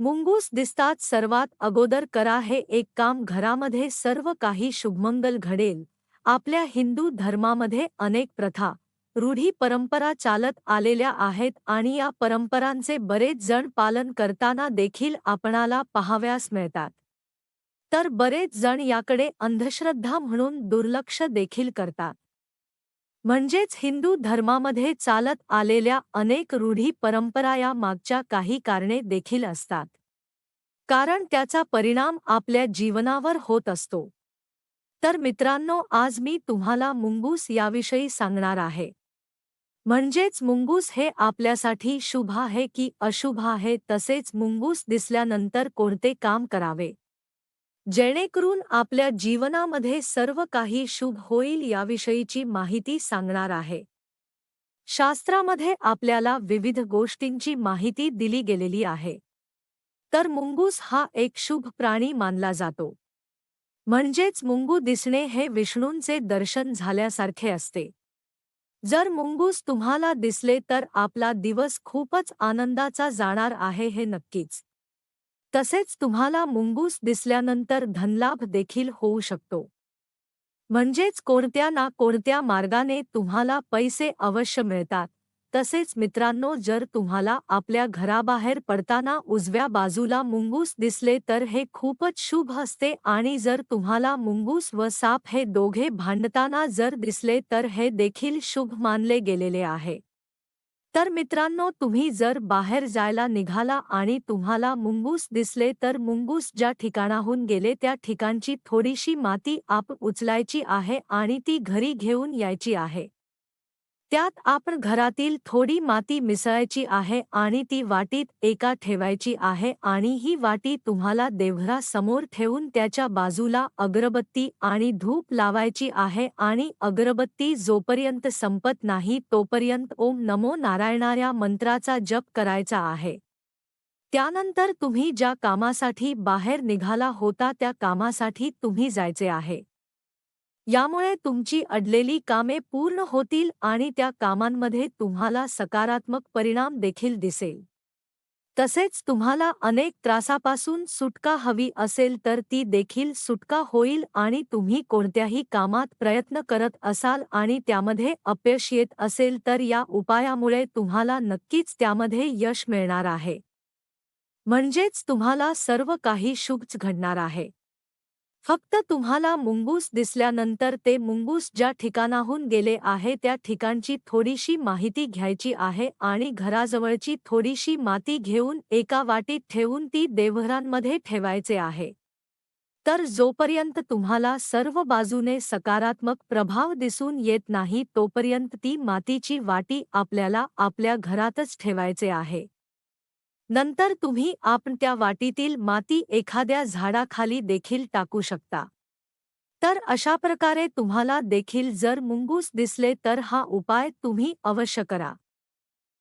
मुंगूस दिसतात सर्वात अगोदर करा हे एक काम घरामध्ये सर्व काही शुभमंगल घडेल। आपल्या हिंदू धर्मामध्ये अनेक प्रथा, रूढी परंपरा चालत आलेल्या आहेत आणि या परंपरांचे बरेच जण पालन करताना देखील आपणाला पाहाव्यास मिळतात। तर बरेच जण याकडे अंधश्रद्धा म्हणून दुर्लक्ष देखील करतात। म्हणजेच हिंदू धर्मामध्ये चालत आलेल्या अनेक रूढी परंपरा या मागच्या काही कारणे देखील असतात, कारण त्याचा परिणाम आपल्या जीवनावर होत असतो। तर मित्रांनो, आज मी तुम्हाला मुंगूस याविषयी सांगणार आहे। म्हणजेच मुंगूस हे आपल्यासाठी शुभ आहे की अशुभ आहे, तसेच मुंगूस दिसल्यानंतर कोणते काम करावे जेणेकरून आपल्या जीवनामध्ये सर्व काही शुभ होईल याविषयीची माहिती सांगणार आहे। शास्त्रामध्ये आपल्याला विविध गोष्टींची माहिती दिली गेलेली आहे। तर मुंगूस हा एक शुभ प्राणी मानला जातो। म्हणजेच मुंगू दिसणे हे विष्णूंचे दर्शन झाल्यासारखे असते। जर मुंगूस तुम्हाला दिसले तर आपला दिवस खूपच आनंदाचा जाणार आहे हे नक्कीच। तसेच तुम्हाला मुंगूस दिसल्यानंतर धनलाभ देखील होऊ शकतो। म्हणजेच कोणत्या ना कोणत्या मार्गाने तुम्हाला पैसे अवश्य मिळतात। तसेच मित्रांनो, जर तुम्हाला आपल्या घराबाहेर पडताना उजव्या बाजूला मुंगूस दिसले तर हे खूपच शुभ असते, आणि जर तुम्हाला मुंगूस व साप हे दोघे भांडताना जर दिसले तर हे देखील शुभ मानले गेलेले आहे। तर मित्रांनो, तुम्ही जर बाहेर जायला निघाला आणि तुम्हाला मुंगूस दिसले तर मुंगूस ज्या ठिकाणाहून गेले त्या ठिकाणची थोडीशी माती आपण उचलायची आहे आणि ती घरी घेऊन यायची आहे। त्यात आपण घरातील थोडी माती मिसळायची आहे आणि ती वाटीत एका ठेवायची आहे, आणि ही वाटी तुम्हाला देवघरासमोर ठेवून त्याच्या बाजूला अगरबत्ती आणि धूप लावायची आहे, आणि अगरबत्ती जोपर्यंत संपत नाही तोपर्यंत ओम नमो नारायणा या मंत्राचा जप करायचा आहे। त्यानंतर तुम्ही ज्या कामासाठी बाहेर निघाला होता त्या कामासाठी तुम्ही जायचे आहे। यामुळे तुमची अडलेली कामे पूर्ण होतील आणि त्या कामांमध्ये तुम्हाला सकारात्मक परिणाम देखील दिसेल। तसेच तुम्हाला अनेक त्रासापासून सुटका हवी असेल तर ती देखील सुटका होईल, आणि तुम्ही कोणत्याही कामात प्रयत्न करत असाल आणि त्यामध्ये अपयश येत असेल तर या उपायामुळे तुम्हाला नक्कीच त्यामध्ये यश मिळणार आहे। म्हणजेच तुम्हाला सर्व काही शुभच घडणार आहे। फक्त तुम्हाला मुंगूस दिसल्यानंतर ते मुंगूस ज्या ठिकाणाहून गेले आहे त्या ठिकाणची थोडीशी माहिती घ्यायची आहे आणि घराजवळची थोडीशी माती घेऊन एका वाटीत ठेवून ती देवघरांमध्ये ठेवायचे आहे। तर जोपर्यंत तुम्हाला सर्व बाजूने सकारात्मक प्रभाव दिसून येत नाही तोपर्यंत ती मातीची वाटी आपल्याला आपल्या घरातच ठेवायचे आहे। नंतर तुम्ही आपण त्या वाटीतील माती एखाद्या झाडाखाली देखील टाकू शकता। तर अशा प्रकारे तुम्हाला देखील जर मुंगूस दिसले तर हा उपाय तुम्ही अवश्य करा।